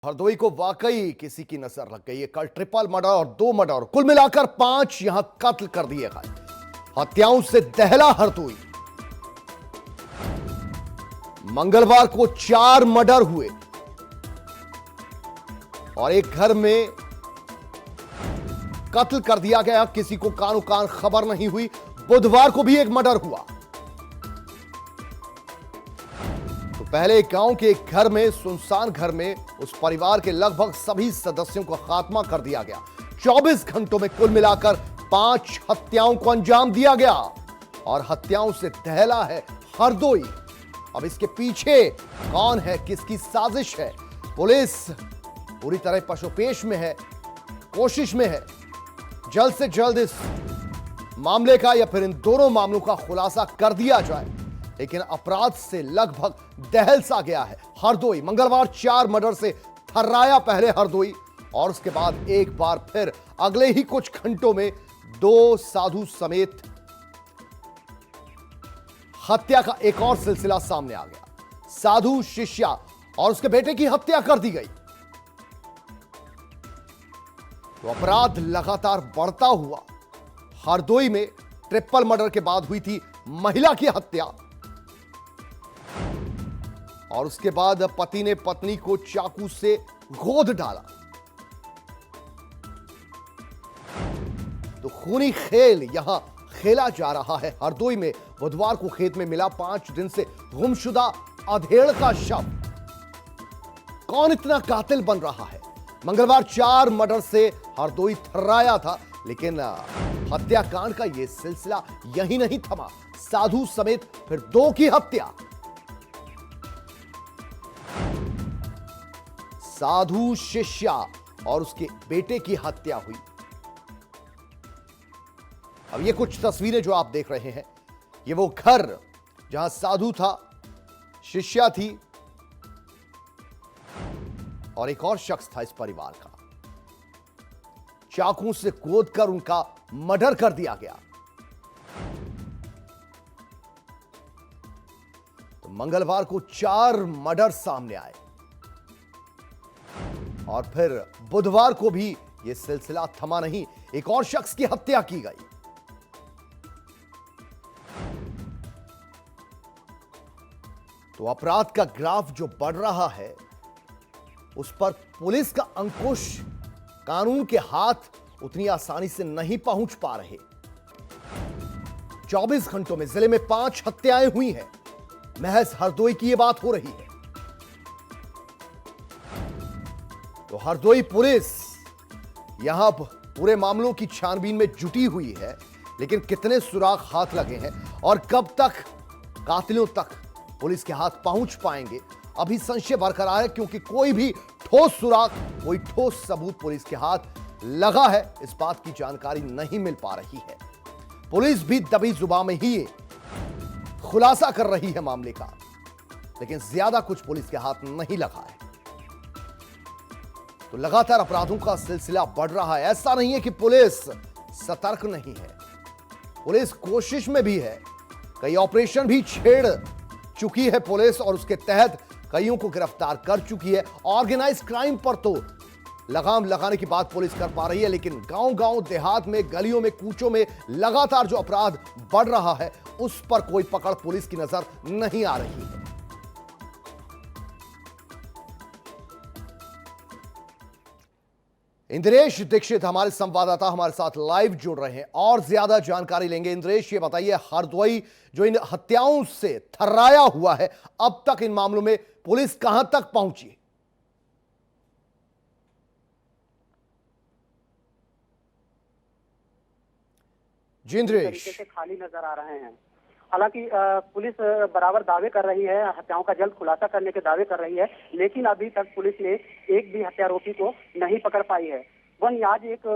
हरदोई को वाकई किसी की नजर लग गई है। कल ट्रिपल मर्डर और 2 मर्डर, कुल मिलाकर 5 यहां कत्ल कर दिए गए। हत्याओं से दहला हरदोई। मंगलवार को 4 मर्डर हुए और एक घर में कत्ल कर दिया गया। किसी को कानो कान खबर नहीं हुई। बुधवार को भी एक मर्डर हुआ। तो पहले एक गांव के एक घर में, सुनसान घर में, उस परिवार के लगभग सभी सदस्यों को खात्मा कर दिया गया। 24 घंटों में कुल मिलाकर 5 हत्याओं को अंजाम दिया गया और हत्याओं से दहला है हरदोई। अब इसके पीछे कौन है, किसकी साजिश है, पुलिस पूरी तरह पशुपेश में है, कोशिश में है जल्द से जल्द इस मामले का या फिर इन दोनों मामलों का खुलासा कर दिया जाए। लेकिन अपराध से लगभग दहल सा गया है हरदोई। मंगलवार 4 मर्डर से थर्राया पहले हरदोई और उसके बाद एक बार फिर अगले ही कुछ घंटों में 2 साधु समेत हत्या का एक और सिलसिला सामने आ गया। साधु शिष्या और उसके बेटे की हत्या कर दी गई। तो अपराध लगातार बढ़ता हुआ। हरदोई में ट्रिपल मर्डर के बाद हुई थी महिला की हत्या और उसके बाद पति ने पत्नी को चाकू से गोद डाला। तो खूनी खेल यहां खेला जा रहा है हरदोई में। बुधवार को खेत में मिला 5 दिन से गुमशुदा अधेड़ का शव। कौन इतना कातिल बन रहा है? मंगलवार 4 मर्डर से हरदोई थर्राया था, लेकिन हत्याकांड का यह सिलसिला यही नहीं थमा। साधु समेत फिर 2 की हत्या। साधु शिष्या और उसके बेटे की हत्या हुई। अब ये कुछ तस्वीरें जो आप देख रहे हैं, ये वो घर जहां साधु था, शिष्या थी और एक और शख्स था इस परिवार का। चाकू से गोद कर उनका मर्डर कर दिया गया। तो मंगलवार को 4 मर्डर सामने आए और फिर बुधवार को भी यह सिलसिला थमा नहीं। एक और शख्स की हत्या की गई। तो अपराध का ग्राफ जो बढ़ रहा है, उस पर पुलिस का अंकुश, कानून के हाथ उतनी आसानी से नहीं पहुंच पा रहे। 24 घंटों में जिले में 5 हत्याएं हुई हैं। महज हरदोई की यह बात हो रही है। तो हरदोई पुलिस यहां पूरे मामलों की छानबीन में जुटी हुई है, लेकिन कितने सुराग हाथ लगे हैं और कब तक कातिलों तक पुलिस के हाथ पहुंच पाएंगे, अभी संशय बरकरार है। क्योंकि कोई भी ठोस सुराग, कोई ठोस सबूत पुलिस के हाथ लगा है, इस बात की जानकारी नहीं मिल पा रही है। पुलिस भी दबी जुबान में ही खुलासा कर रही है मामले का, लेकिन ज्यादा कुछ पुलिस के हाथ नहीं लगा है। तो लगातार अपराधों का सिलसिला बढ़ रहा है। ऐसा नहीं है कि पुलिस सतर्क नहीं है, पुलिस कोशिश में भी है। कई ऑपरेशन भी छेड़ चुकी है पुलिस और उसके तहत कईयों को गिरफ्तार कर चुकी है। ऑर्गेनाइज क्राइम पर तो लगाम लगाने की बात पुलिस कर पा रही है, लेकिन गांव-गांव, देहात में, गलियों में, कूचों में लगातार जो अपराध बढ़ रहा है, उस पर कोई पकड़ पुलिस की नजर नहीं आ रही है। इंद्रेश दीक्षित हमारे संवाददाता हमारे साथ लाइव जुड़ रहे हैं और ज्यादा जानकारी लेंगे। इंद्रेश, ये बताइए, हरदोई जो इन हत्याओं से थर्राया हुआ है, अब तक इन मामलों में पुलिस कहां तक पहुंची? जी इंद्रेश। तरीके से खाली नजर आ रहे हैं। हालांकि पुलिस बराबर दावे कर रही है, हत्याओं का जल्द खुलासा करने के दावे कर रही है, लेकिन अभी तक पुलिस ने एक भी हत्यारोपी को नहीं पकड़ पाई है। वहीं आज एक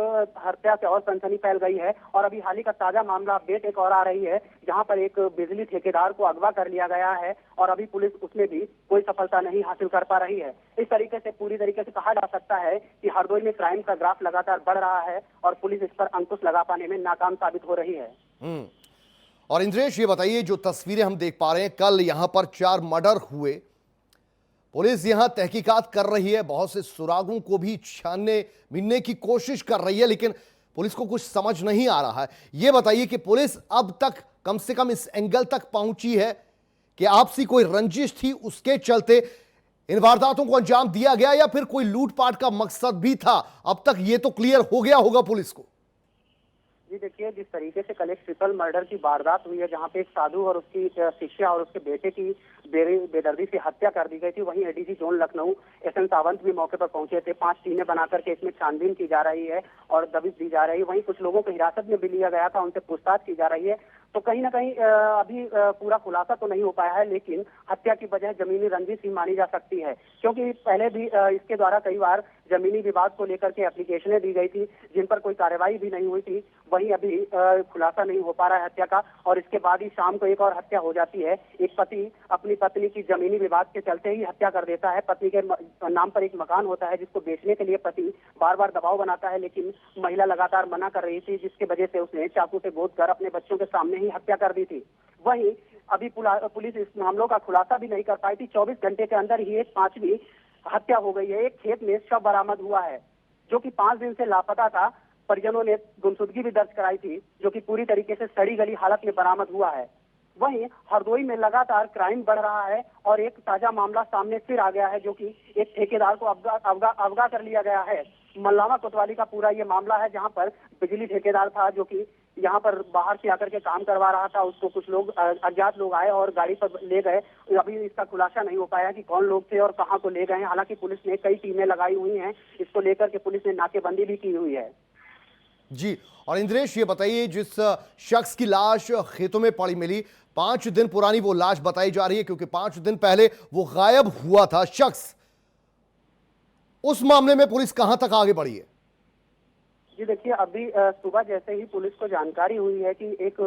हत्या से और सनसनी फैल गई है और अभी हाल ही का ताजा मामला अपडेट एक और आ रही है, जहां पर एक बिजली ठेकेदार को अगवा कर लिया गया है और अभी पुलिस उसमें भी कोई सफलता नहीं हासिल कर पा रही है। इस तरीके से पूरी तरीके से कहा जा सकता है कि हरदोई में क्राइम का ग्राफ लगातार बढ़ रहा है और पुलिस इस पर अंकुश लगा पाने में नाकाम साबित हो रही है। और इंद्रेश, ये बताइए, जो तस्वीरें हम देख पा रहे हैं, कल यहां पर 4 मर्डर हुए, पुलिस यहां तहकीकात कर रही है, बहुत से सुरागों को भी छानने बीनने की कोशिश कर रही है, लेकिन पुलिस को कुछ समझ नहीं आ रहा है। यह बताइए कि पुलिस अब तक कम से कम इस एंगल तक पहुंची है कि आपसी कोई रंजिश थी, उसके चलते इन वारदातों को अंजाम दिया गया, या फिर कोई लूटपाट का मकसद भी था? अब तक यह तो क्लियर हो गया होगा पुलिस को। जी देखिए, जिस तरीके से कल एक ट्रिपल मर्डर की वारदात हुई है, जहां पे एक साधु और उसकी शिष्या और उसके बेटे की बेदर्दी से हत्या कर दी गई थी, वहीं ADG zone Lucknow SN Sawant भी मौके पर पहुंचे थे। 5 टीमें बनाकर के इसमें छानबीन की जा रही है और दबिश दी जा रही है। वहीं कुछ लोगों को हिरासत में भी लिया गया था, उनसे पूछताछ की जा रही है। तो कहीं ना कहीं अभी पूरा खुलासा तो नहीं हो पाया है, लेकिन हत्या की वजह जमीनी रंजिश ही मानी जा सकती है, क्योंकि पहले भी इसके द्वारा कई बार जमीनी विवाद को लेकर के एप्लीकेशनें दी गई थी, जिन पर कोई कार्रवाई भी नहीं हुई थी। वहीं अभी खुलासा नहीं हो पा रहा है हत्या का, और इसके बाद ही शाम को एक और हत्या हो जाती है। एक पति अपनी पत्नी की जमीनी विवाद के चलते ही हत्या कर देता है। पत्नी के नाम पर एक मकान होता है, जिसको बेचने के लिए पति बार बार दबाव बनाता है, लेकिन महिला लगातार मना कर रही थी, जिसकी वजह से उसने चाकू से गोद कर अपने बच्चों के सामने ही हत्या कर दी थी। वहीं अभी पुलिस इस मामलों का खुलासा भी नहीं कर पाई थी। 24 घंटे के अंदर ही एक 5वीं हत्या हो गई है। एक खेत में शव बरामद हुआ है, जो कि 5 दिन से लापता था। परिजनों ने गुमशुदगी भी दर्ज कराई थी, जो कि पूरी तरीके से सड़ी गली हालत में बरामद हुआ है। वहीं हरदोई में लगातार क्राइम बढ़ रहा है और एक ताजा मामला सामने फिर आ गया है, जो कि एक ठेकेदार को अगवा कर लिया गया है। मल्लावा कोतवाली का पूरा ये मामला है, जहां पर बिजली ठेकेदार था, जो कि यहाँ पर बाहर से आकर के काम करवा रहा था। उसको कुछ लोग अज्ञात लोग आए और गाड़ी पर ले गए। अभी इसका खुलासा नहीं हो पाया कि कौन लोग थे और कहां को ले गए हैं। हालांकि पुलिस ने कई टीमें लगाई हुई हैं, इसको लेकर के पुलिस ने नाकेबंदी भी की हुई है। जी, और इंद्रेश ये बताइए, जिस शख्स की लाश खेतों में पड़ी मिली, 5 दिन पुरानी वो लाश बताई जा रही है, क्योंकि 5 दिन पहले वो गायब हुआ था शख्स। उस मामले में पुलिस कहां तक आगे बढ़ी है? जी देखिए, अभी सुबह जैसे ही पुलिस को जानकारी हुई है कि एक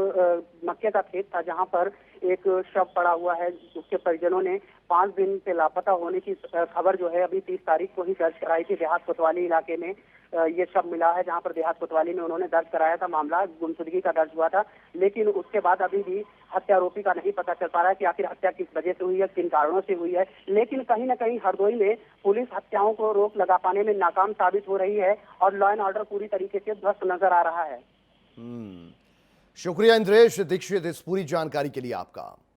मक्के का खेत था, जहां पर एक शव पड़ा हुआ है। उसके परिजनों ने 5 दिन से लापता होने की खबर जो है अभी 30 तारीख को ही दर्ज कराई थी। देहात कोतवाली इलाके में ये शव मिला है, जहां पर देहात कोतवाली में उन्होंने दर्ज कराया था मामला, गुमशुदगी का दर्ज हुआ था। लेकिन उसके बाद अभी भी हत्यारोपी का नहीं पता चल पा रहा है कि आखिर हत्या किस वजह से हुई है, किन कारणों से हुई है। लेकिन कहीं ना कहीं हरदोई में पुलिस हत्याओं को रोक लगा पाने में नाकाम साबित हो रही है और लॉ एंड ऑर्डर पूरी तरीके से ध्वस्त नजर आ रहा है। शुक्रिया इंद्रेश दीक्षित इस पूरी जानकारी के लिए आपका।